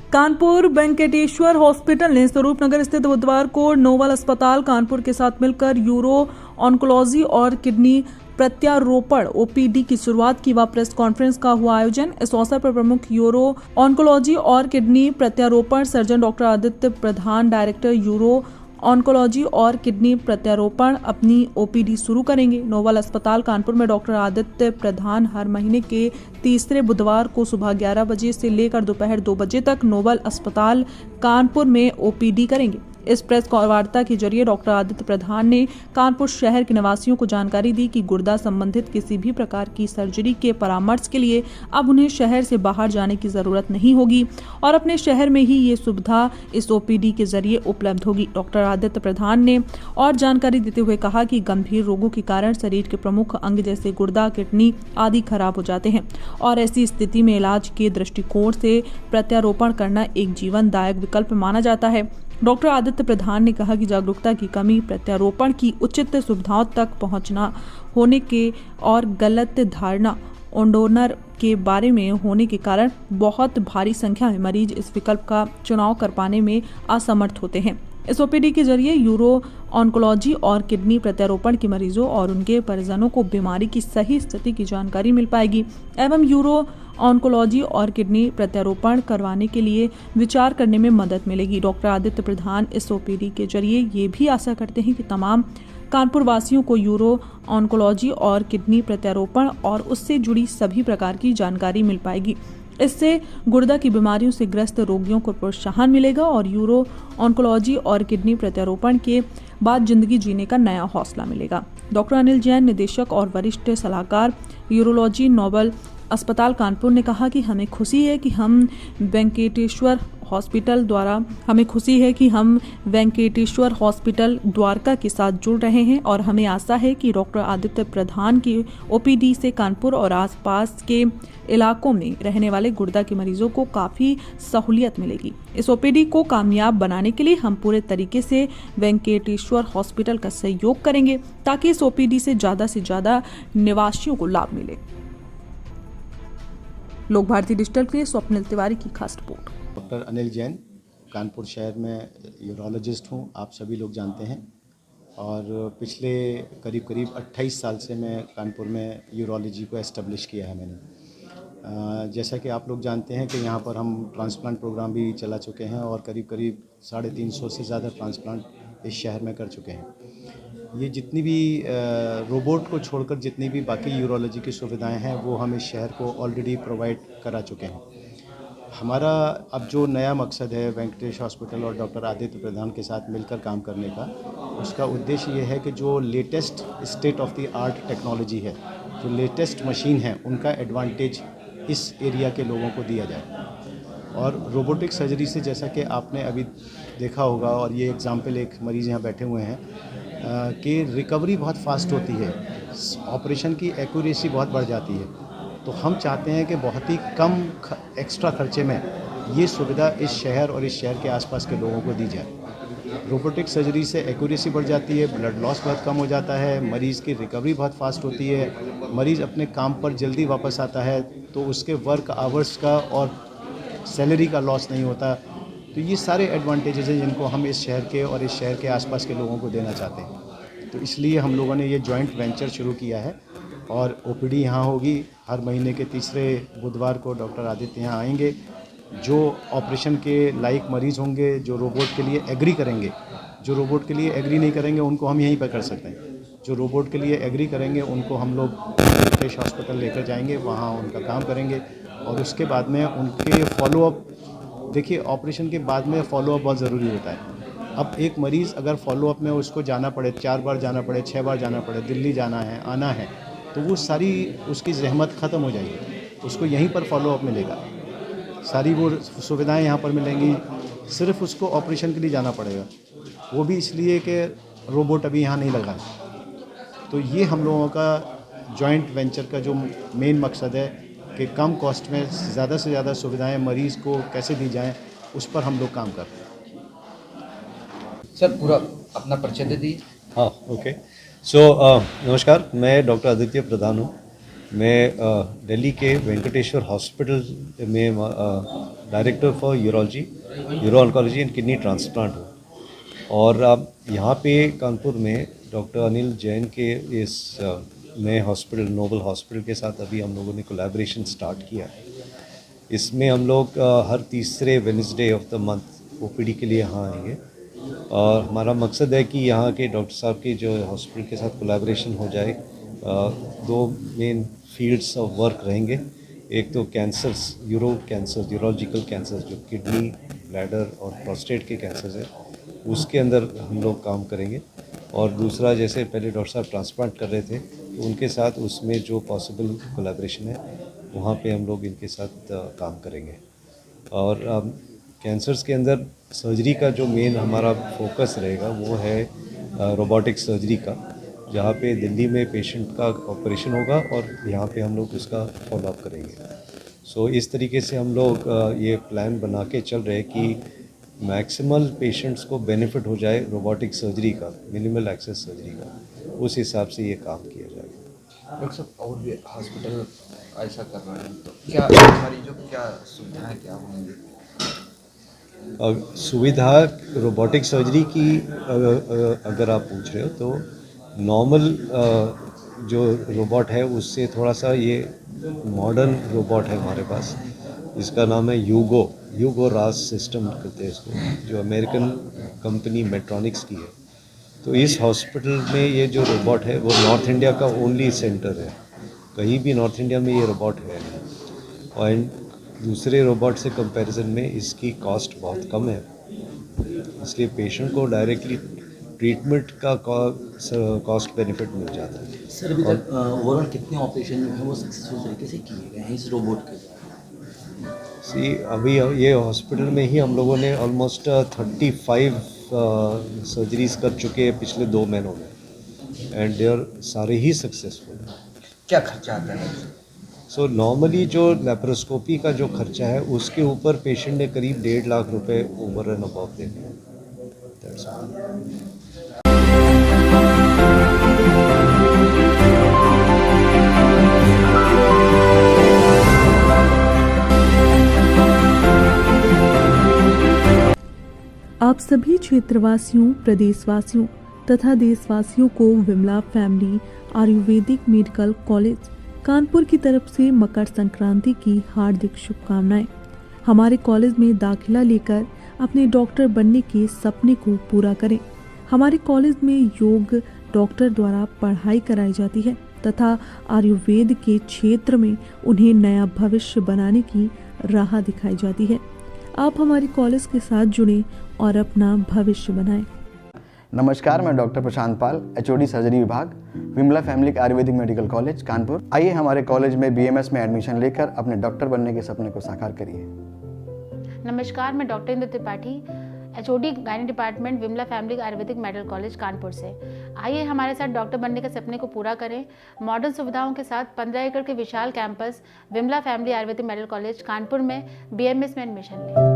Kanpur Venkateshwara hospital ने स्वरूप नगर स्थित बुधवार को नोवल अस्पताल कानपुर के साथ मिलकर यूरो ऑन्कोलॉजी और किडनी प्रत्यारोपण ओपीडी की शुरुआत की। वह प्रेस कॉन्फ्रेंस का हुआ आयोजन। इस अवसर पर प्रमुख यूरो ऑन्कोलॉजी और किडनी प्रत्यारोपण सर्जन डॉक्टर आदित्य प्रधान, डायरेक्टर यूरो ऑन्कोलॉजी और किडनी प्रत्यारोपण अपनी ओपीडी शुरू करेंगे। नोवल अस्पताल कानपुर में डॉक्टर आदित्य प्रधान हर महीने के तीसरे बुधवार को सुबह 11 बजे से लेकर दोपहर 2 बजे तक नोवल अस्पताल कानपुर में ओपीडी करेंगे। इस प्रेस वार्ता के जरिए डॉक्टर आदित्य प्रधान ने कानपुर शहर के निवासियों को जानकारी दी कि गुर्दा संबंधित किसी भी प्रकार की सर्जरी के परामर्श के लिए अब उन्हें शहर से बाहर जाने की जरूरत नहीं होगी और अपने शहर में ही ये सुविधा इस ओपीडी के जरिए उपलब्ध होगी। डॉक्टर आदित्य प्रधान ने और जानकारी देते हुए कहा कि गंभीर रोगों के कारण शरीर के प्रमुख अंग जैसे गुर्दा, किडनी आदि खराब हो जाते हैं और ऐसी स्थिति में इलाज के दृष्टिकोण से प्रत्यारोपण करना एक जीवनदायक विकल्प माना जाता है। डॉक्टर आदित्य प्रधान ने कहा कि जागरूकता की कमी, प्रत्यारोपण की उचित सुविधाओं तक पहुंचना होने के और गलत धारणा डोनर के बारे में होने के कारण बहुत भारी संख्या में मरीज इस विकल्प का चुनाव कर पाने में असमर्थ होते हैं। इस ओपीडी के जरिए यूरो ऑन्कोलॉजी और किडनी प्रत्यारोपण के मरीजों और उनके परिजनों को बीमारी की सही स्थिति की जानकारी मिल पाएगी एवं यूरो ऑन्कोलॉजी और किडनी प्रत्यारोपण करवाने के लिए विचार करने में मदद मिलेगी। डॉक्टर आदित्य प्रधान इस ओपीडी के जरिए ये भी आशा करते हैं कि तमाम कानपुर वासियों को यूरो ऑन्कोलॉजी और किडनी प्रत्यारोपण और उससे जुड़ी सभी प्रकार की जानकारी मिल पाएगी। इससे गुर्दा की बीमारियों से ग्रस्त रोगियों को प्रोत्साहन मिलेगा और यूरो ऑन्कोलॉजी और किडनी प्रत्यारोपण के बाद जिंदगी जीने का नया हौसला मिलेगा। डॉक्टर अनिल जैन, निदेशक और वरिष्ठ सलाहकार यूरोलॉजी नोबल अस्पताल कानपुर ने कहा कि हमें खुशी है कि हम वेंकटेश्वर हॉस्पिटल द्वारका के साथ जुड़ रहे हैं और हमें आशा है कि डॉक्टर आदित्य प्रधान की ओपीडी से कानपुर और आसपास के इलाकों में रहने वाले गुर्दा के मरीजों को काफ़ी सहूलियत मिलेगी। इस ओपीडी को कामयाब बनाने के लिए हम पूरे तरीके से वेंकटेश्वर हॉस्पिटल का सहयोग करेंगे ताकि इस ओपीडी से ज़्यादा निवासियों को लाभ मिले। लोक भारती डिजिटल के लिए स्वप्निल तिवारी की खास रिपोर्ट। डॉक्टर अनिल जैन, कानपुर शहर में यूरोलॉजिस्ट हूँ, आप सभी लोग जानते हैं। और पिछले करीब 28 साल से मैं कानपुर में यूरोलॉजी को एस्टेब्लिश किया है मैंने। जैसा कि आप लोग जानते हैं कि यहाँ पर हम ट्रांसप्लांट प्रोग्राम भी चला चुके हैं और करीब 350 से ज़्यादा ट्रांसप्लांट इस शहर में कर चुके हैं। ये जितनी भी रोबोट को छोड़कर जितनी भी बाकी यूरोलॉजी की सुविधाएं हैं वो हम इस शहर को ऑलरेडी प्रोवाइड करा चुके हैं। हमारा अब जो नया मकसद है वेंकटेश हॉस्पिटल और डॉक्टर आदित्य प्रधान के साथ मिलकर काम करने का, उसका उद्देश्य ये है कि जो latest state of the art technology है, जो लेटेस्ट मशीन है, उनका एडवांटेज इस एरिया के लोगों को दिया जाए। और रोबोटिक सर्जरी से, जैसा कि आपने अभी देखा होगा और ये एग्जाम्पल एक मरीज़ यहाँ बैठे हुए हैं कि रिकवरी बहुत फास्ट होती है, ऑपरेशन की एक्यूरेसी बहुत बढ़ जाती है। तो हम चाहते हैं कि बहुत ही कम एक्स्ट्रा खर्चे में ये सुविधा इस शहर और इस शहर के आसपास के लोगों को दी जाए। रोबोटिक सर्जरी से एक्यूरेसी बढ़ जाती है, ब्लड लॉस बहुत कम हो जाता है, मरीज़ की रिकवरी बहुत फास्ट होती है, मरीज़ अपने काम पर जल्दी वापस आता है, तो उसके वर्क आवर्स का और सैलरी का लॉस नहीं होता। तो ये सारे एडवांटेजेस हैं जिनको हम इस शहर के और इस शहर के आसपास के लोगों को देना चाहते हैं। तो इसलिए हम लोगों ने ये जॉइंट वेंचर शुरू किया है और ओपीडी यहाँ होगी। हर महीने के तीसरे बुधवार को डॉक्टर आदित्य यहाँ आएंगे। जो ऑपरेशन के लायक मरीज़ होंगे, जो रोबोट के लिए एग्री करेंगे, जो रोबोट के लिए एग्री नहीं करेंगे उनको हम यहीं पर कर सकते हैं। जो रोबोट के लिए एग्री करेंगे उनको हम लोग वेंकटेश हॉस्पिटल लेकर जाएंगे, वहाँ उनका काम करेंगे और उसके बाद में उनके फॉलोअप। देखिए, ऑपरेशन के बाद में फॉलोअप बहुत ज़रूरी होता है। अब एक मरीज़ अगर फॉलोअप में उसको जाना पड़े, 4 बार जाना पड़े, 6 बार जाना पड़े, दिल्ली जाना है, आना है, तो वो सारी उसकी ज़हमत ख़त्म हो जाएगी। उसको यहीं पर फॉलोअप मिलेगा, सारी वो सुविधाएं यहाँ पर मिलेंगी। सिर्फ उसको ऑपरेशन के लिए जाना पड़ेगा, वो भी इसलिए कि रोबोट अभी यहाँ नहीं लगा है। तो ये हम लोगों का जॉइंट वेंचर का जो मेन मकसद है कि कम कॉस्ट में ज़्यादा से ज़्यादा सुविधाएं मरीज़ को कैसे दी जाएं, उस पर हम लोग काम कर रहे हैं। सर, पूरा अपना परिचय दे दीजिए। हाँ, ओके। नमस्कार, मैं डॉक्टर आदित्य प्रधान हूँ। मैं दिल्ली के वेंकटेश्वर हॉस्पिटल में director for urology, euro oncology and kidney transplant हूँ। और अब यहाँ पे कानपुर में डॉक्टर अनिल जैन के इस नए हॉस्पिटल नोबल हॉस्पिटल के साथ अभी हम लोगों ने कोलैबोरेशन स्टार्ट किया है। इसमें हम लोग हर तीसरे Wednesday of the month OPD के लिए यहाँ आएंगे और हमारा मकसद है कि यहाँ के डॉक्टर साहब के जो हॉस्पिटल के साथ कोलैबोरेशन हो जाए। दो मेन फील्ड्स ऑफ वर्क रहेंगे, एक तो कैंसर्स, यूरोलॉजिकल कैंसर्स जो किडनी, ब्लैडर और प्रोस्टेट के कैंसर्स है, उसके अंदर हम लोग काम करेंगे। और दूसरा, जैसे पहले डॉक्टर साहब ट्रांसप्लांट कर रहे थे तो उनके साथ उसमें जो पॉसिबल कोलैबोरेशन है वहाँ पे हम लोग इनके साथ काम करेंगे। और कैंसर्स के अंदर सर्जरी का जो मेन हमारा फोकस रहेगा वो है रोबोटिक सर्जरी का, जहाँ पे दिल्ली में पेशेंट का ऑपरेशन होगा और यहाँ पे हम लोग उसका फॉलोअप करेंगे। सो इस तरीके से हम लोग ये प्लान बना के चल रहे हैं कि मैक्सिमल पेशेंट्स को बेनिफिट हो जाए रोबोटिक सर्जरी का, मिनिमल एक्सेस सर्जरी का, उस हिसाब से ये काम किया जाएगा। डॉक्टर साहब, और भी हॉस्पिटल ऐसा कर रहे हैं तो क्या मरीजों को क्या सुविधाएं क्या होंगी? सुविधा रोबोटिक सर्जरी की अगर आप पूछ रहे हो तो नॉर्मल जो रोबोट है उससे थोड़ा सा ये मॉडर्न रोबोट है हमारे पास, इसका नाम है यूगो रास सिस्टम कहते हैं इसको, जो अमेरिकन कंपनी मेट्रॉनिक्स की है। तो इस हॉस्पिटल में ये जो रोबोट है वो नॉर्थ इंडिया का ओनली सेंटर है, कहीं भी नॉर्थ इंडिया में ये रोबोट है। और दूसरे रोबोट से कंपैरिजन में इसकी कॉस्ट बहुत कम है, इसलिए पेशेंट को डायरेक्टली ट्रीटमेंट का कॉस्ट बेनिफिट मिल जाता है। सर, अभी तक ओवरऑल कितने ऑपरेशन जो है वो सक्सेसफुल तरीके से किए गए हैं इस रोबोट के द्वारा? अभी ये हॉस्पिटल में ही हम लोगों ने ऑलमोस्ट 35 सर्जरीज कर चुके हैं पिछले 2 महीनों में, एंड दे आर सारे ही सक्सेसफुल। क्या खर्चा आता है? सो नॉर्मली जो लेप्रोस्कोपी का जो खर्चा है उसके ऊपर पेशेंट ने करीब 1.5 लाख रुपए ओवर एंड अबव देने हैं। That's all. आप सभी क्षेत्रवासियों, प्रदेशवासियों तथा देशवासियों को Vimla family Ayurvedic medical college Kanpur की तरफ से मकर संक्रांति की हार्दिक शुभकामनाएं। हमारे कॉलेज में दाखिला लेकर अपने डॉक्टर बनने के सपने को पूरा करें। हमारे कॉलेज में योग डॉक्टर द्वारा पढ़ाई कराई जाती है तथा आयुर्वेद के क्षेत्र में उन्हें नया भविष्य बनाने की राह दिखाई जाती है। आप हमारे कॉलेज के साथ जुड़ें और अपना भविष्य बनाएं। नमस्कार, मैं doctor Prashant Pal, HOD surgery विभाग, Vimla family Ayurvedic medical college Kanpur. आइए हमारे कॉलेज में बीएमएस में एडमिशन लेकर अपने डॉक्टर बनने के सपने को साकार करिए। नमस्कार, मैं doctor Indra Tripathi, HOD gynae department, Vimla family Ayurvedic medical college Kanpur से। आइए हमारे साथ डॉक्टर बनने के सपने को पूरा करें। मॉडर्न सुविधाओं के साथ 15 एकड़ के विशाल campus Vimla family Ayurvedic medical college Kanpur में बीएमएस में एडमिशन लें।